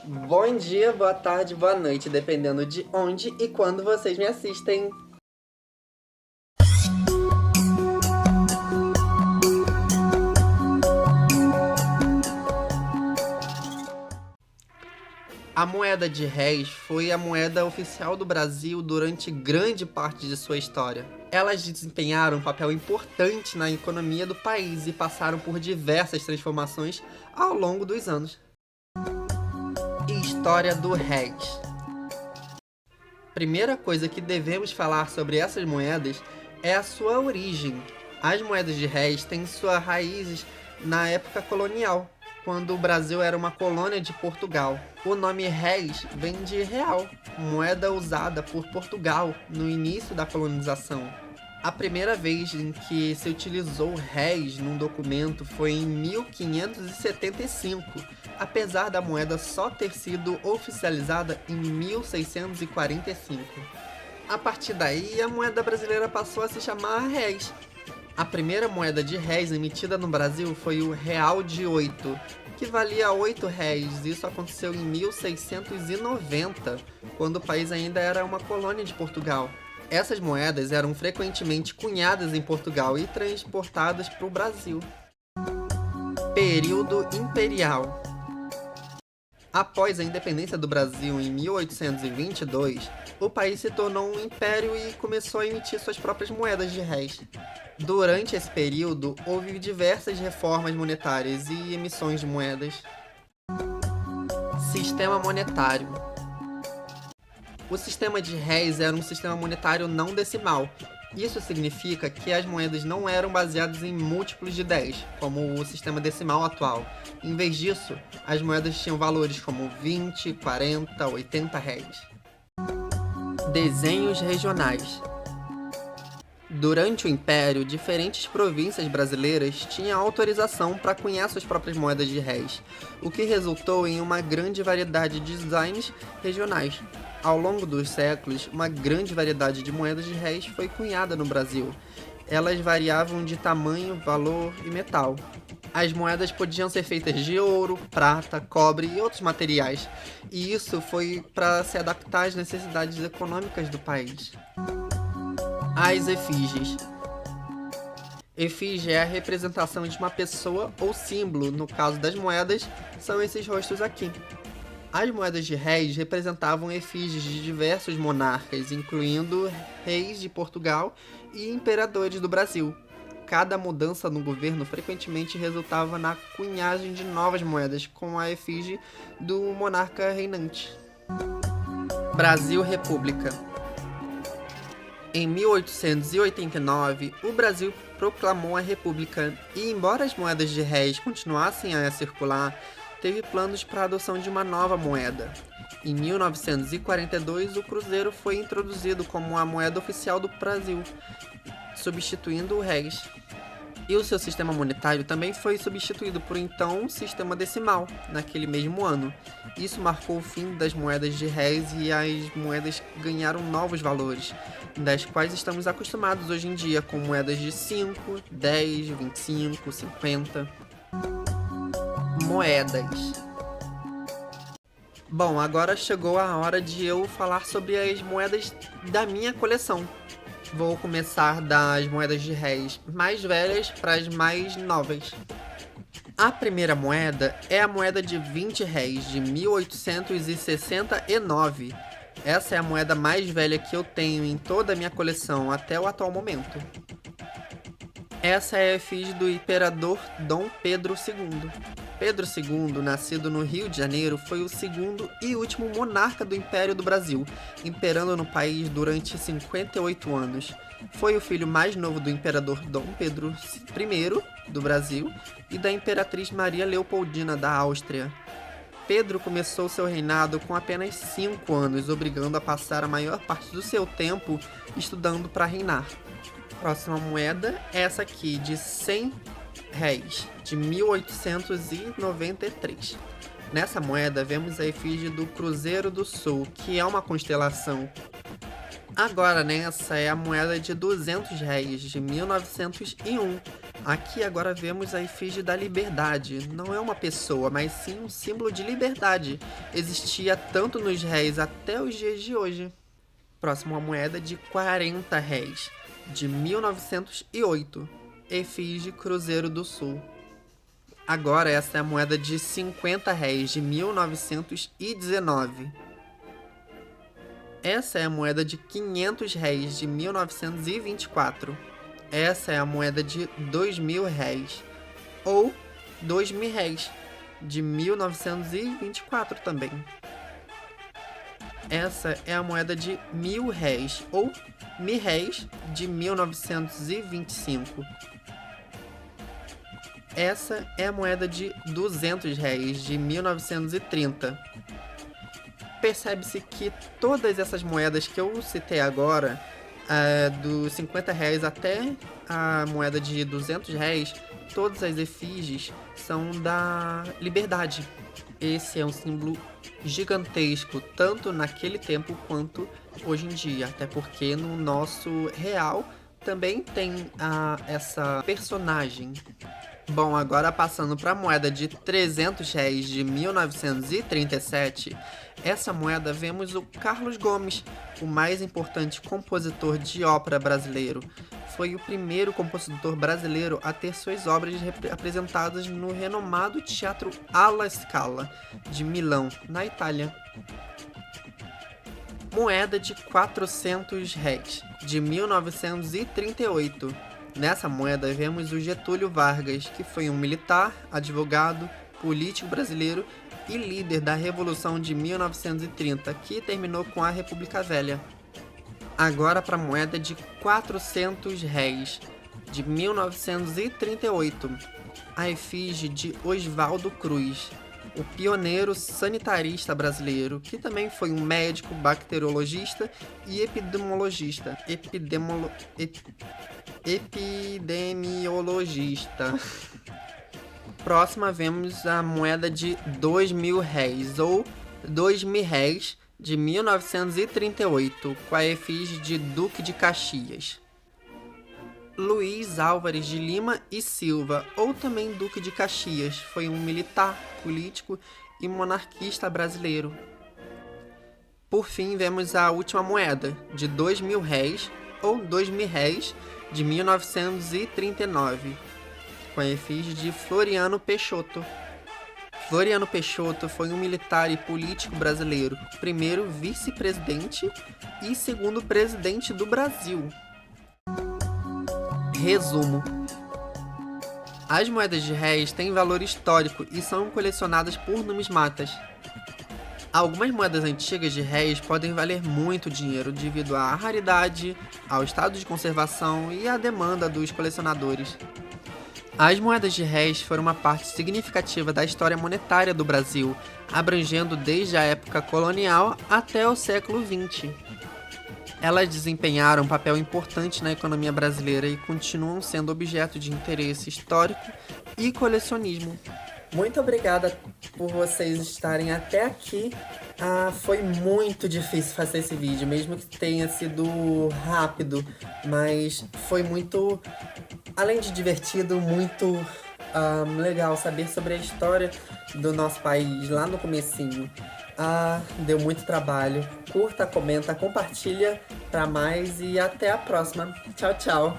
Bom dia, boa tarde, boa noite, dependendo de onde e quando vocês me assistem. A moeda de réis foi a moeda oficial do Brasil durante grande parte de sua história. Elas desempenharam um papel importante na economia do país e passaram por diversas transformações ao longo dos anos. História do réis. Primeira coisa que devemos falar sobre essas moedas é a sua origem. As moedas de réis têm suas raízes na época colonial, quando o Brasil era uma colônia de Portugal. O nome réis vem de real, moeda usada por Portugal no início da colonização. A primeira vez em que se utilizou réis num documento foi em 1575, apesar da moeda só ter sido oficializada em 1645. A partir daí, a moeda brasileira passou a se chamar réis. A primeira moeda de réis emitida no Brasil foi o Real de 8, que valia 8 réis. Isso aconteceu em 1690, quando o país ainda era uma colônia de Portugal. Essas moedas eram frequentemente cunhadas em Portugal e transportadas para o Brasil. Período Imperial. Após a independência do Brasil em 1822, o país se tornou um império e começou a emitir suas próprias moedas de réis. Durante esse período, houve diversas reformas monetárias e emissões de moedas. Sistema monetário. O sistema de réis era um sistema monetário não decimal. Isso significa que as moedas não eram baseadas em múltiplos de 10, como o sistema decimal atual. Em vez disso, as moedas tinham valores como 20, 40, 80 réis. Desenhos regionais. Durante o Império, diferentes províncias brasileiras tinham autorização para cunhar suas próprias moedas de réis, o que resultou em uma grande variedade de designs regionais. Ao longo dos séculos, uma grande variedade de moedas de réis foi cunhada no Brasil. Elas variavam de tamanho, valor e metal. As moedas podiam ser feitas de ouro, prata, cobre e outros materiais, e isso foi para se adaptar às necessidades econômicas do país. As efígies. Efígie é a representação de uma pessoa ou símbolo. No caso das moedas, são esses rostos aqui. As moedas de réis representavam efígies de diversos monarcas, incluindo reis de Portugal e imperadores do Brasil. Cada mudança no governo frequentemente resultava na cunhagem de novas moedas com a efígie do monarca reinante. Brasil República. Em 1889, o Brasil proclamou a República e, embora as moedas de réis continuassem a circular, teve planos para a adoção de uma nova moeda. Em 1942, o cruzeiro foi introduzido como a moeda oficial do Brasil, substituindo o réis. E o seu sistema monetário também foi substituído por então um sistema decimal, naquele mesmo ano. Isso marcou o fim das moedas de réis e as moedas ganharam novos valores, das quais estamos acostumados hoje em dia, com moedas de 5, 10, 25, 50... Moedas. Bom, agora chegou a hora de eu falar sobre as moedas da minha coleção. Vou começar das moedas de réis mais velhas para as mais novas. A primeira moeda é a moeda de 20 réis de 1869. Essa é a moeda mais velha que eu tenho em toda a minha coleção até o atual momento. Essa é a efígie do imperador Dom Pedro II. Pedro II, nascido no Rio de Janeiro, foi o segundo e último monarca do Império do Brasil, imperando no país durante 58 anos. Foi o filho mais novo do imperador Dom Pedro I do Brasil e da imperatriz Maria Leopoldina da Áustria. Pedro começou seu reinado com apenas 5 anos, obrigando a passar a maior parte do seu tempo estudando para reinar. Próxima moeda é essa aqui, de 100 réis, de 1893. Nessa moeda vemos a efígie do Cruzeiro do Sul, que é uma constelação. Agora nessa é a moeda de 200 réis, de 1901. Aqui agora vemos a efígie da liberdade. Não é uma pessoa, mas sim um símbolo de liberdade. Existia tanto nos réis até os dias de hoje. Próximo, a moeda de 40 réis, de 1908. Efígie Cruzeiro do Sul. Agora essa é a moeda de 50 réis, de 1919. Essa é a moeda de 500 réis, de 1924. Essa é a moeda de 2.000 réis, ou 2.000 réis, de 1924 também. Essa é a moeda de 1.000 réis, ou 1.000 réis, de 1925. Essa é a moeda de 200 réis, de 1930. Percebe-se que todas essas moedas que eu citei agora, dos 50 réis até a moeda de 200 réis, todas as efígies são da liberdade. Esse é um símbolo gigantesco, tanto naquele tempo quanto hoje em dia, até porque no nosso real também tem essa personagem. Bom, agora passando para a moeda de 300 réis de 1937, essa moeda vemos o Carlos Gomes, o mais importante compositor de ópera brasileiro. Foi o primeiro compositor brasileiro a ter suas obras apresentadas no renomado Teatro Alla Scala, de Milão, na Itália. Moeda de 400 réis, de 1938. Nessa moeda vemos o Getúlio Vargas, que foi um militar, advogado, político brasileiro e líder da Revolução de 1930, que terminou com a República Velha. Agora para a moeda de 400 réis, de 1938, a efígie de Oswaldo Cruz, o pioneiro sanitarista brasileiro, que também foi um médico, bacteriologista e epidemiologista. Próxima vemos a moeda de 2.000 réis, ou 2.000 réis, de 1938, com a efígie de Duque de Caxias. Luiz Álvares de Lima e Silva, ou também Duque de Caxias, foi um militar, político e monarquista brasileiro. Por fim, vemos a última moeda, de 2.000 réis, ou 2.000 réis, de 1939, com a efígie de Floriano Peixoto. Floriano Peixoto foi um militar e político brasileiro, primeiro vice-presidente e segundo presidente do Brasil. Resumo: as moedas de réis têm valor histórico e são colecionadas por numismatas. Algumas moedas antigas de réis podem valer muito dinheiro devido à raridade, ao estado de conservação e à demanda dos colecionadores. As moedas de réis foram uma parte significativa da história monetária do Brasil, abrangendo desde a época colonial até o século XX. Elas desempenharam um papel importante na economia brasileira e continuam sendo objeto de interesse histórico e colecionismo. Muito obrigada por vocês estarem até aqui. Foi muito difícil fazer esse vídeo, mesmo que tenha sido rápido, mas foi muito, além de divertido, muito legal saber sobre a história do nosso país lá no comecinho. Deu muito trabalho. Curta, comenta, compartilha para mais e até a próxima. Tchau, tchau!